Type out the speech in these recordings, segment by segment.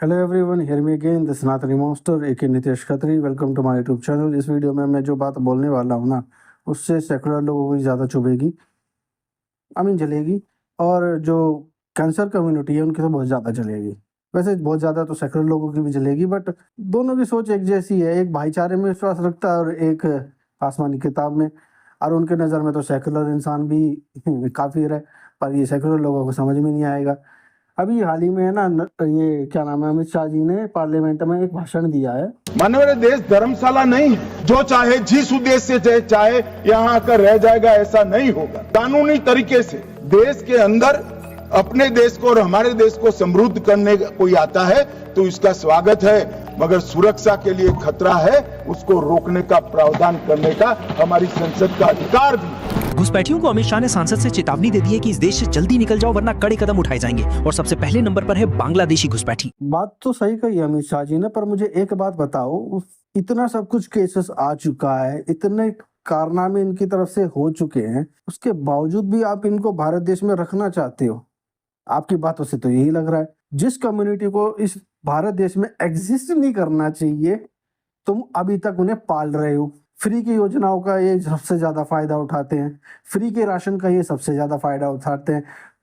Hello everyone, here me again the Sanatani monster A K Nitesh Khatri. Welcome to my YouTube channel. इस video में मैं जो बात बोलने वाला हूँ ना, उससे सेकुलर लोगों को ज़्यादा चुभेगी, जलेगी। और जो कैंसर कम्युनिटी है उनकी तो बहुत ज़्यादा जलेगी। वैसे बहुत ज़्यादा तो सेकुलर लोगों की भी जलेगी, बट दोनों की सोच एक जैसी है। एक भाईचारे में विश्वास रखता है और एक आसमानी किताब में। और उनके नज़र में तो सेकुलर इंसान भी काफिर है, पर ये सेकुलर लोगों को समझ में नहीं आएगा। अभी हाल ही में है ना, ये क्या नाम है, अमित शाह जी ने पार्लियामेंट में एक भाषण दिया है। मानने वाले देश धर्मशाला नहीं है। जो चाहे जिस उद्देश्य से चाहे यहाँ आकर रह जाएगा, ऐसा नहीं होगा। कानूनी तरीके से देश के अंदर अपने देश को और हमारे देश को समृद्ध करने कोई आता है तो इसका स्वागत है, मगर सुरक्षा के लिए खतरा है, उसको रोकने का प्रावधान करने का हमारी संसद का अधिकार भी है। घुसपैठियों को अमित शाह ने सांसद से चेतावनी दे दी है कि इस देश से जल्दी निकल जाओ वरना कड़े कदम उठाए जाएंगे। और सबसे पहले नंबर पर है बांग्लादेशी घुसपैठी। बात तो सही कही अमित शाह जी ने, पर मुझे एक बात बताओ, इतना सब कुछ केसेस आ चुका है, इतने कारनामे इनकी तरफ से हो चुके हैं, उसके बावजूद भी आप इनको भारत देश में रखना चाहते हो। आपकी बातों से तो यही लग रहा है, जिस कम्युनिटी को इस भारत देश में एग्जिस्ट नहीं करना चाहिए, तुम अभी तक उन्हें पाल रहे हो। फ्री की योजनाओं का ये सबसे ज्यादा फायदा उठाते हैं, फ्री के राशन का ये सबसे ज्यादा फायदा उठाते हैं।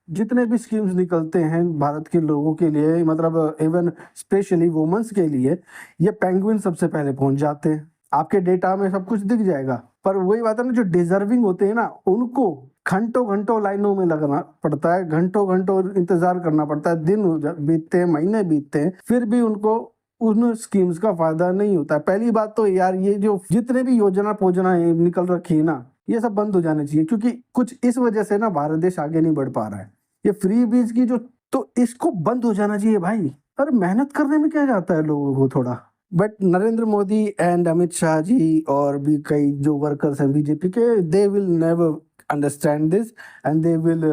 जितने भी स्कीम्स निकलते हैं भारत के लोगों के लिए, मतलब इवन स्पेशली वुमेन्स के लिए, ये पेंगुइन सबसे पहले पहुंच जाते हैं। आपके डेटा में सब कुछ दिख जाएगा। पर वही बात है ना, जो डिजर्विंग होते हैं ना, उनको घंटों घंटों लाइनों में लगना पड़ता है, घंटों घंटों इंतजार करना पड़ता है, दिन बीतते हैं, महीने बीतते हैं, फिर भी उनको उन स्कीम्स का फायदा नहीं होता है। पहली बात तो यार, ये जो जितने भी योजना निकल रखी है ना, ये सब बंद हो जाने चाहिए, क्योंकि कुछ इस वजह से ना भारत देश आगे नहीं बढ़ पा रहा है। ये फ्री बीज की जो, तो इसको बंद हो जाना चाहिए भाई। और मेहनत करने में क्या जाता है लोगों को थोड़ा। बट नरेंद्र मोदी एंड अमित शाह जी और भी कई जो वर्कर्स हैं बीजेपी के, they will never understand this and they will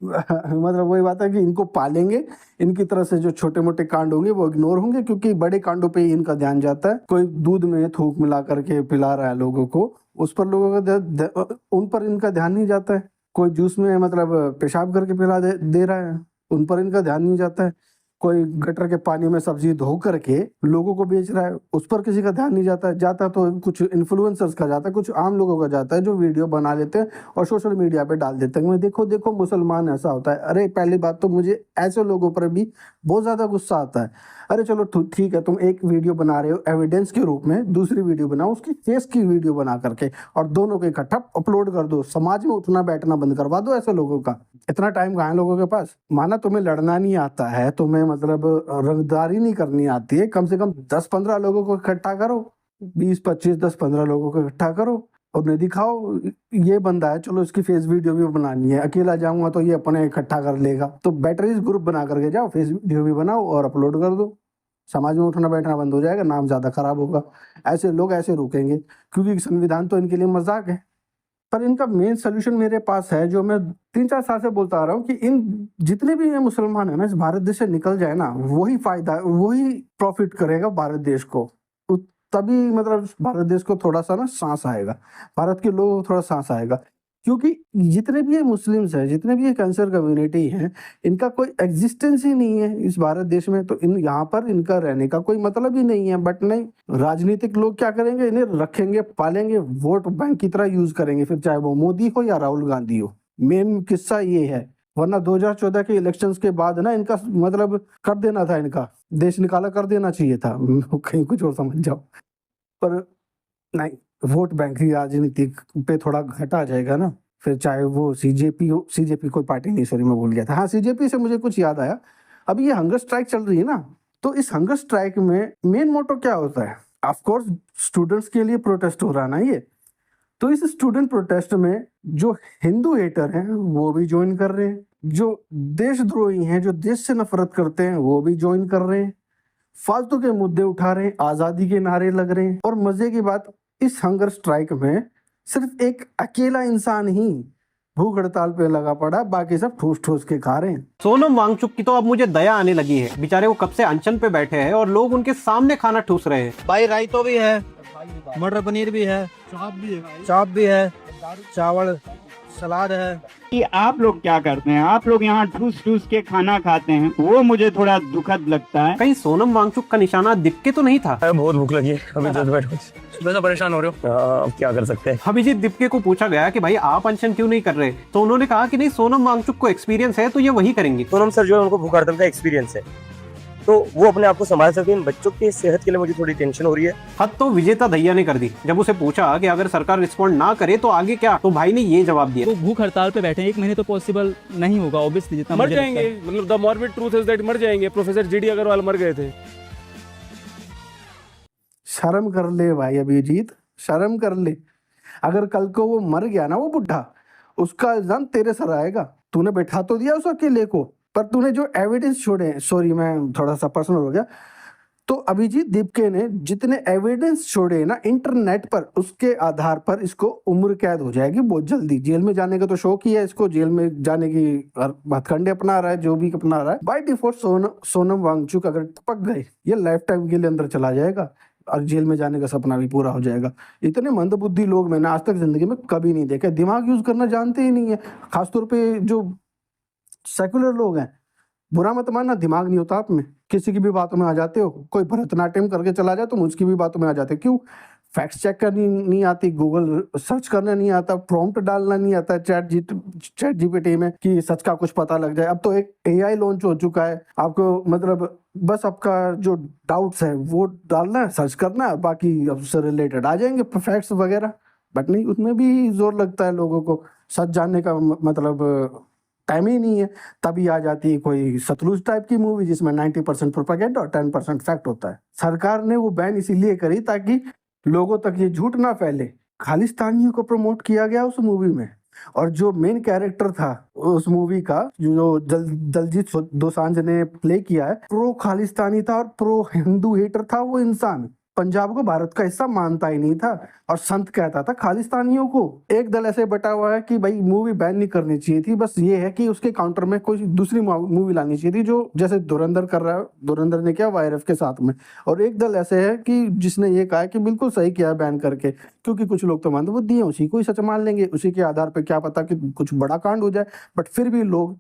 मतलब वही बात है कि इनको पालेंगे। इनकी तरफ से जो छोटे मोटे कांड होंगे वो इग्नोर होंगे, क्योंकि बड़े कांडों पे ही इनका ध्यान जाता है। कोई दूध में थूक मिला करके पिला रहा है लोगों को, उस पर लोगों का उन पर इनका ध्यान नहीं जाता है। कोई जूस में मतलब पेशाब करके पिला दे रहा है, उन पर इनका ध्यान नहीं जाता है। कोई गटर के पानी में सब्जी धो करके लोगों को बेच रहा है, उस पर किसी का ध्यान नहीं जाता है। जाता तो कुछ इन्फ्लुएंसर्स का जाता है, कुछ आम लोगों का जाता है, जो वीडियो बना लेते हैं और सोशल मीडिया पे डाल देते हैं। मैं देखो देखो मुसलमान ऐसा होता है। अरे पहली बात तो मुझे ऐसे लोगों पर भी बहुत ज्यादा गुस्सा आता है। अरे चलो ठीक है, तुम एक वीडियो बना रहे हो एविडेंस के रूप में, दूसरी वीडियो बनाओ उसकी फेस की वीडियो बना करके और दोनों को इकट्ठा अपलोड कर दो। समाज में उठना बैठना बंद करवा दो ऐसे लोगों का। इतना टाइम कहाँ है लोगों के पास। माना तुम्हें लड़ना नहीं आता है, तुम्हें मतलब रंगदारी नहीं करनी आती है, कम से कम 10-15 लोगों को इकट्ठा करो, 20-25 10-15 लोगों को इकट्ठा करो और उन्हें दिखाओ ये बंदा है, चलो इसकी फेस वीडियो भी बनानी है। अकेला जाऊंगा तो ये अपने इकट्ठा कर लेगा, तो बैटरीज ग्रुप बना करके जाओ, फेस वीडियो भी बनाओ और अपलोड कर दो। समाज में उठना बैठना बंद हो जाएगा, नाम ज्यादा खराब होगा। ऐसे लोग ऐसे रुकेंगे, क्योंकि संविधान तो इनके लिए मजाक है। पर इनका मेन सोल्यूशन मेरे पास है, जो मैं 3-4 साल से बोलता आ रहा हूँ कि इन जितने भी ये मुसलमान है ना, इस भारत देश से निकल जाए ना, वही फायदा, वही प्रॉफिट करेगा भारत देश को। तभी मतलब भारत देश को थोड़ा सा ना सांस आएगा, भारत के लोगों को थोड़ा सांस आएगा। क्योंकि जितने भी ये मुस्लिम्स हैं, जितने भी ये कैंसर कम्युनिटी हैं, इनका कोई एग्जिस्टेंस ही नहीं है इस भारत देश में, तो इन यहाँ पर इनका रहने का कोई मतलब ही नहीं है। बट नहीं, राजनीतिक लोग क्या करेंगे, इन्हें रखेंगे, पालेंगे, वोट बैंक की तरह यूज करेंगे, फिर चाहे वो मोदी हो या राहुल गांधी हो। मेन किस्सा ये है। वरना 2014 के इलेक्शंस के बाद ना इनका मतलब कर देना था, इनका देश निकाला कर देना चाहिए था, कहीं कुछ और समझ जाओ। पर नहीं, वोट बैंक की राजनीति पे थोड़ा घटा जाएगा ना, फिर चाहे वो सीजेपी हो, सीजेपी कोई पार्टी नहीं, सॉरी मैं भूल गया था। हाँ, सीजेपी से मुझे कुछ याद आया, अभी ये हंगर स्ट्राइक चल रही है ना, तो इस हंगर स्ट्राइक में मेन मोटो क्या होता है? ऑफ कोर्स स्टूडेंट्स के लिए प्रोटेस्ट हो रहा है ना ये, तो इस स्टूडेंट प्रोटेस्ट में जो हिंदू हेटर हैं वो भी ज्वाइन कर रहे हैं, जो देशद्रोही हैं, जो देश से नफरत करते हैं वो भी ज्वाइन कर रहे हैं, फालतू के मुद्दे उठा रहे हैं, आजादी के नारे लग रहे हैं। और मजे की बात, इस हंगर स्ट्राइक में सिर्फ एक अकेला इंसान ही भूख हड़ताल पे लगा पड़ा, बाकी सब ठूस ठूस के खा रहे हैं। सोनम वांगचुक की तो अब मुझे दया आने लगी है। बेचारे वो कब से अनशन पे बैठे हैं और लोग उनके सामने खाना ठूस रहे हैं। भाई रायतो भी है, मटर पनीर भी है, चाप भी है, चावल सलाद है। कि आप लोग क्या करते हैं, आप लोग यहाँ ठूस ठूस के खाना खाते हैं, वो मुझे थोड़ा दुखद लगता है। कहीं सोनम वांगचुक का निशाना दिप्के तो नहीं था? बहुत भूख लगी है, अभी जल्द बैठो। सुबह से परेशान हो रहे हो, अब क्या कर सकते हैं। अभिजीत दिप्के को पूछा गया कि भाई आप अनशन क्यों नहीं कर रहे, तो उन्होंने कहा कि नहीं, सोनम वांगचुक को एक्सपीरियंस है तो ये वही करेंगी। सोनम सर जो है उनको भूख हड़ताल का एक्सपीरियंस है, तो वो अपने आप को संभाल सकते हैं। बच्चों की सेहत के लिए मुझे थोड़ी टेंशन हो रही है। हद तो विजेता दहिया ने कर दी। जब उसे पूछा कि अगर सरकार रिस्पॉन्ड ना करे तो आगे क्या, तो भाई ने ये जवाब दिया। तो भूख हड़ताल पे बैठे हैं 1 महीने तो पॉसिबल नहीं होगा ऑब्वियसली, जितना मर जाएंगे। मतलब the morbid truth is that मर जाएंगे। प्रोफेसर जीडी अग्रवाल मर गए थे। शर्म कर ले भाई अभिजीत, शर्म कर ले। अगर कल को वो मर गया ना, वो बुढ़ा, उसका इल्जाम तेरे सर आएगा। तूने बैठा तो दिया उस अकेले को, पर तूने जो एविडेंस छोड़े, सॉरी मैं थोड़ा सा पर्सनल हो गया, तो अभिजीत दिप्के ने जितने एविडेंस छोड़े ना इंटरनेट पर, उसके आधार पर इसको उम्र कैद हो जाएगी बहुत जल्दी। जेल में जाने का तो शौक ही है इसको, जेल में जाने की हथकंडे अपना रहा है, जो भी अपना रहा है। बाय डिफॉल्ट सोनम वांगचुक अगर टपक गए, ये लाइफ टाइम के लिए अंदर चला जाएगा और जेल में जाने का सपना भी पूरा हो जाएगा। इतने मंदबुद्धि लोग मैंने आज तक जिंदगी में कभी नहीं देखे, दिमाग यूज करना जानते ही नहीं है। खासतौर पे जो सेकुलर लोग हैं, बुरा मत मानना, दिमाग नहीं होता आप में, किसी की भी बातों में आ जाते हो। कोई भरतनाट्यम करके चला जाए तो उसकी भी बातों में आ जाते हो। क्यों? फैक्ट चेक करनी नहीं आती, गूगल सर्च करना नहीं आता, प्रॉम्प्ट डालना नहीं आता चैट जीपीटी में कि सच का कुछ पता लग जाए। अब तो एक एआई लॉन्च हो चुका है, आपको मतलब बस आपका जो डाउट्स है वो डालना है, सर्च करना है, बाकी उससे रिलेटेड आ जाएंगे फैक्ट्स वगैरह। बट नहीं, उसमें भी जोर लगता है लोगों को, सच जानने का मतलब टाइम ही नहीं है। तभी आ जाती है कोई सतलुज टाइप की मूवी जिसमें 90% प्रोपेगेंडा और 10% फैक्ट होता है। सरकार ने वो बैन इसीलिए करी ताकि लोगों तक ये झूठ ना फैले। खालिस्तानियों को प्रमोट किया गया उस मूवी में, और जो मेन कैरेक्टर था उस मूवी का, जो दलजीत दोसांझ ने प्ले किया है, प्रो खालिस्तानी था और प्रो हिंदू हेटर था। वो इंसान पंजाब को भारत का हिस्सा मानता ही नहीं था और संत कहता था खालिस्तानियों को। एक दल ऐसे बटा हुआ है कि भाई मूवी बैन नहीं करनी चाहिए थी, बस ये है कि उसके काउंटर में कोई दूसरी मूवी लानी चाहिए थी, जो जैसे धुरंधर कर रहा है, धुरंधर ने किया वायरफ के साथ में। और एक दल ऐसे है कि जिसने ये कहा कि बिल्कुल सही किया है बैन करके, क्योंकि कुछ लोग तो मंदबुद्धि हैं, उसी को ही सच मान लेंगे, उसी के आधार पर क्या पता कि कुछ बड़ा कांड हो जाए। बट फिर भी लोग,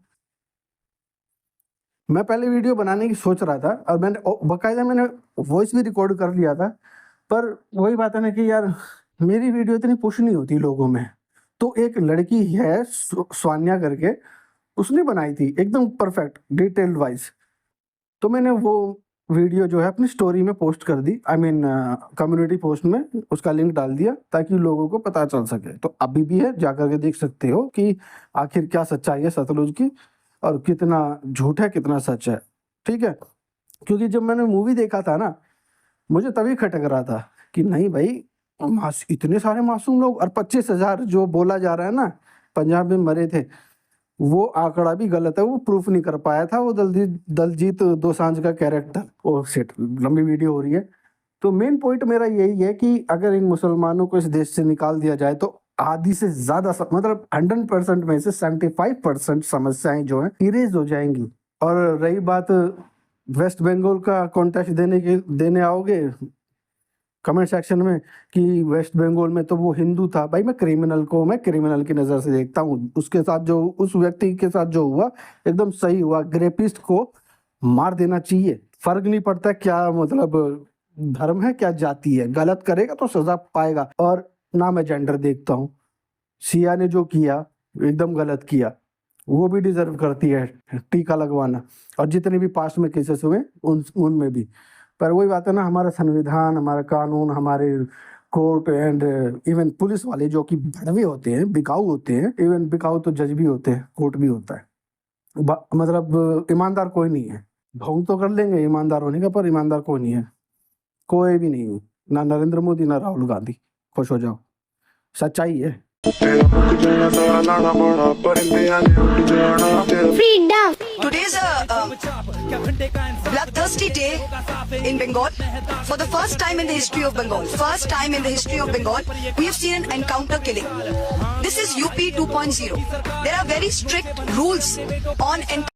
मैं पहले वीडियो बनाने की सोच रहा था और मैंने बाकायदा मैंने वॉइस भी रिकॉर्ड कर लिया था, पर वही बात है ना कि यार मेरी वीडियो इतनी पुश नहीं होती लोगों में। तो एक लड़की है स्वान्या करके, उसने बनाई थी एकदम परफेक्ट डिटेल्ड वाइज, तो मैंने वो वीडियो जो है अपनी स्टोरी में पोस्ट कर दी, आई मीन कम्युनिटी पोस्ट में उसका लिंक डाल दिया ताकि लोगों को पता चल सके। तो अभी भी है, जाकर के देख सकते हो कि आखिर क्या सच्चाई है सतलुज की और कितना झूठ है कितना सच है। ठीक है, क्योंकि जब मैंने मूवी देखा था ना, मुझे तभी खटक रहा था कि नहीं भाई, इतने सारे मासूम लोग और 25,000 जो बोला जा रहा है ना पंजाब में मरे थे, वो आंकड़ा भी गलत है। वो प्रूफ नहीं कर पाया था वो दलजीत दोसांझ का कैरेक्टर। ओ शिट, लंबी वीडियो हो रही है। तो मेन पॉइंट मेरा यही है कि अगर इन मुसलमानों को इस देश से निकाल दिया जाए तो आधी से ज्यादा मतलब 100% में से 75% समस्याएं जो है इरेज हो जाएंगी। और रही बात वेस्ट बंगाल का कॉन्टेस्ट देने आओगे कमेंट सेक्शन में कि वेस्ट बंगाल में तो वो हिंदू था, भाई मैं क्रिमिनल की नजर से देखता हूँ। उसके साथ जो, उस व्यक्ति के साथ जो हुआ एकदम सही हुआ। ग्रेपिस्ट को मार देना चाहिए, फर्क नहीं पड़ता क्या मतलब धर्म है क्या जाति है, गलत करेगा तो सजा पाएगा। और ना मैं जेंडर देखता हूँ, सिया ने जो किया एकदम गलत किया, वो भी डिजर्व करती है टीका लगवाना। और जितने भी पास्ट में केसेस हुए उनमें भी। पर वही बात है ना, हमारा संविधान, हमारा कानून, हमारे कोर्ट एंड इवन पुलिस वाले जो कि भड़वे होते हैं, बिकाऊ होते हैं, इवन बिकाऊ तो जज भी होते हैं, कोर्ट भी होता है, मतलब ईमानदार कोई नहीं है। ढोंग तो कर लेंगे ईमानदार होने का, पर ईमानदार कोई नहीं है, कोई भी नहीं है, ना नरेंद्र मोदी ना राहुल गांधी। खुश हो जाओ, सच्चाई है। Freedom. Today's a bloodthirsty day in Bengal. For the first time in the history of Bengal, we have seen an encounter killing. This is UP 2.0. There are very strict rules on